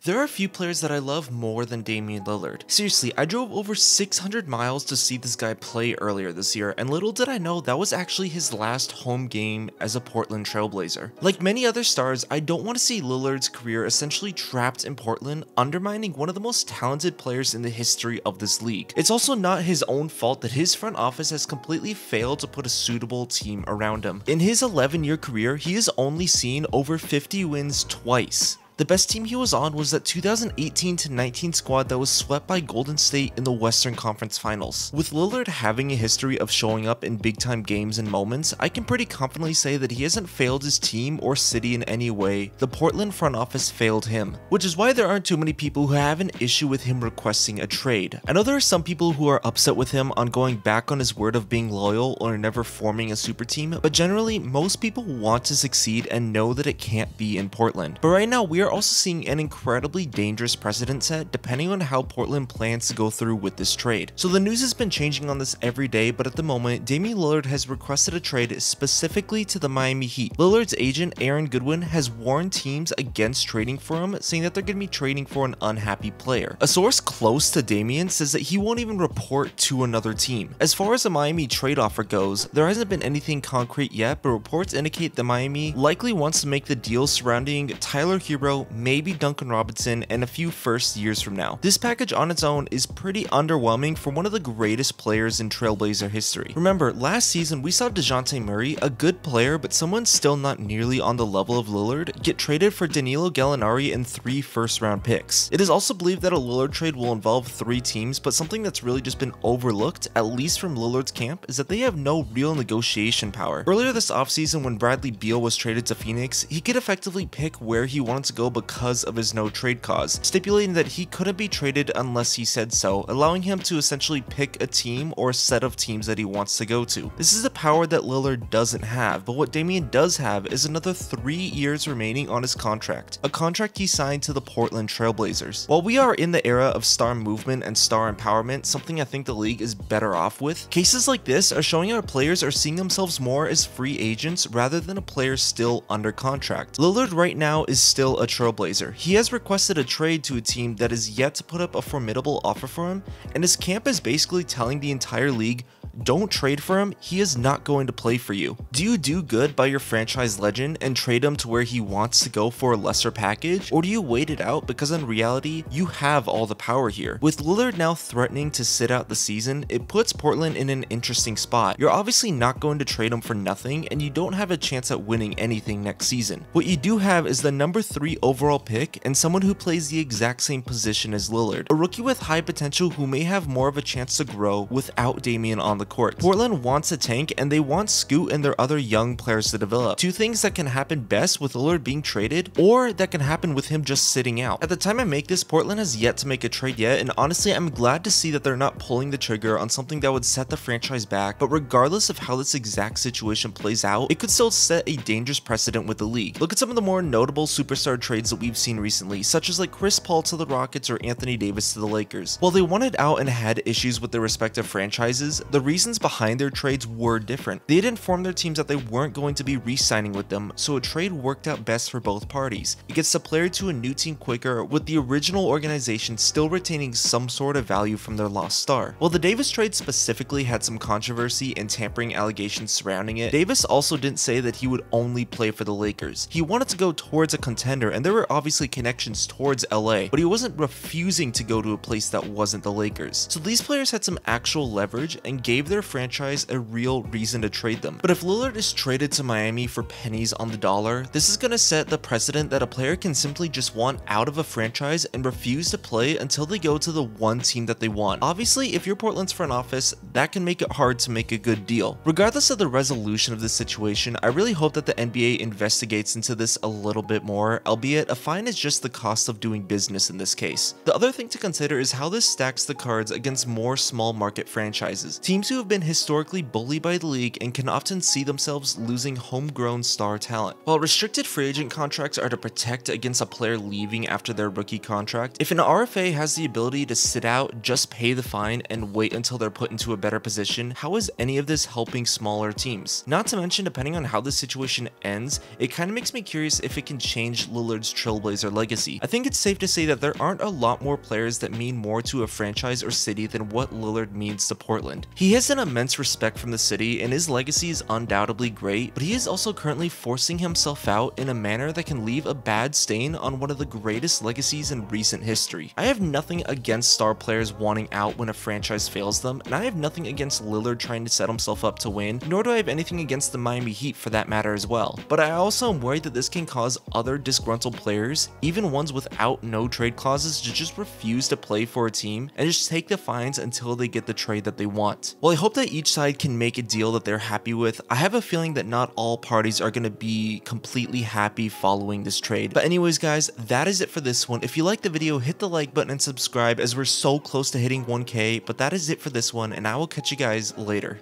There are a few players that I love more than Damian Lillard. Seriously, I drove over 600 miles to see this guy play earlier this year, and little did I know that was actually his last home game as a Portland Trailblazer. Like many other stars, I don't want to see Lillard's career essentially trapped in Portland, undermining one of the most talented players in the history of this league. It's also not his own fault that his front office has completely failed to put a suitable team around him. In his 11-year career, he has only seen over 50 wins twice. The best team he was on was that 2018-19 squad that was swept by Golden State in the Western Conference Finals. With Lillard having a history of showing up in big-time games and moments, I can pretty confidently say that he hasn't failed his team or city in any way. The Portland front office failed him, which is why there aren't too many people who have an issue with him requesting a trade. I know there are some people who are upset with him on going back on his word of being loyal or never forming a super team, but generally, most people want to succeed and know that it can't be in Portland. But right now, we are also seeing an incredibly dangerous precedent set depending on how Portland plans to go through with this trade. So the news has been changing on this every day, but at the moment, Damian Lillard has requested a trade specifically to the Miami Heat. Lillard's agent, Aaron Goodwin, has warned teams against trading for him, saying that they're going to be trading for an unhappy player. A source close to Damian says that he won't even report to another team. As far as the Miami trade offer goes, there hasn't been anything concrete yet, but reports indicate that Miami likely wants to make the deal surrounding Tyler Hero, maybe Duncan Robinson, and a few first years from now. This package on its own is pretty underwhelming for one of the greatest players in Trailblazer history. Remember, last season we saw DeJounte Murray, a good player but someone still not nearly on the level of Lillard, get traded for Danilo Gallinari and 3 first-round picks. It is also believed that a Lillard trade will involve 3 teams, but something that's really just been overlooked, at least from Lillard's camp, is that they have no real negotiation power. Earlier this offseason when Bradley Beal was traded to Phoenix, he could effectively pick where he wanted to go because of his no trade clause, stipulating that he couldn't be traded unless he said so, allowing him to essentially pick a team or a set of teams that he wants to go to. This is a power that Lillard doesn't have, but what Damian does have is another 3 years remaining on his contract, a contract he signed to the Portland Trailblazers. While we are in the era of star movement and star empowerment, something I think the league is better off with, cases like this are showing our players are seeing themselves more as free agents rather than a player still under contract. Lillard right now is still a Trailblazer. He has requested a trade to a team that is yet to put up a formidable offer for him, and his camp is basically telling the entire league, don't trade for him, he is not going to play for you. Do you do good by your franchise legend and trade him to where he wants to go for a lesser package? Or do you wait it out because in reality, you have all the power here? With Lillard now threatening to sit out the season, it puts Portland in an interesting spot. You're obviously not going to trade him for nothing, and you don't have a chance at winning anything next season. What you do have is the number 3 overall pick and someone who plays the exact same position as Lillard, a rookie with high potential who may have more of a chance to grow without Damian on the court. Portland wants a tank and they want Scoot and their other young players to develop. 2 things that can happen best with Lillard being traded, or that can happen with him just sitting out. At the time I make this, Portland has yet to make a trade yet, and honestly I'm glad to see that they're not pulling the trigger on something that would set the franchise back, but regardless of how this exact situation plays out, it could still set a dangerous precedent with the league. Look at some of the more notable superstar trades that we've seen recently, such as like Chris Paul to the Rockets or Anthony Davis to the Lakers. While they wanted out and had issues with their respective franchises, the reasons behind their trades were different. They had informed their teams that they weren't going to be re-signing with them, so a trade worked out best for both parties. It gets the player to a new team quicker, with the original organization still retaining some sort of value from their lost star. While the Davis trade specifically had some controversy and tampering allegations surrounding it, Davis also didn't say that he would only play for the Lakers. He wanted to go towards a contender, and there were obviously connections towards LA, but he wasn't refusing to go to a place that wasn't the Lakers. So these players had some actual leverage and gave their franchise a real reason to trade them. But if Lillard is traded to Miami for pennies on the dollar, this is going to set the precedent that a player can simply just want out of a franchise and refuse to play until they go to the one team that they want. Obviously, if you're Portland's front office, that can make it hard to make a good deal. Regardless of the resolution of this situation, I really hope that the NBA investigates into this a little bit more, albeit a fine is just the cost of doing business in this case. The other thing to consider is how this stacks the cards against more small market franchises. Teams who who have been historically bullied by the league and can often see themselves losing homegrown star talent. While restricted free agent contracts are to protect against a player leaving after their rookie contract, if an RFA has the ability to sit out, just pay the fine, and wait until they're put into a better position, how is any of this helping smaller teams? Not to mention, depending on how this situation ends, it kind of makes me curious if it can change Lillard's Trailblazer legacy. I think it's safe to say that there aren't a lot more players that mean more to a franchise or city than what Lillard means to Portland. He has an immense respect from the city, and his legacy is undoubtedly great, but he is also currently forcing himself out in a manner that can leave a bad stain on one of the greatest legacies in recent history. I have nothing against star players wanting out when a franchise fails them, and I have nothing against Lillard trying to set himself up to win, nor do I have anything against the Miami Heat for that matter as well. But I also am worried that this can cause other disgruntled players, even ones without no trade clauses, to just refuse to play for a team and just take the fines until they get the trade that they want. While I hope that each side can make a deal that they're happy with, I have a feeling that not all parties are going to be completely happy following this trade. But anyways guys, that is it for this one. If you liked the video, hit the like button and subscribe as we're so close to hitting 1K, but that is it for this one, and I will catch you guys later.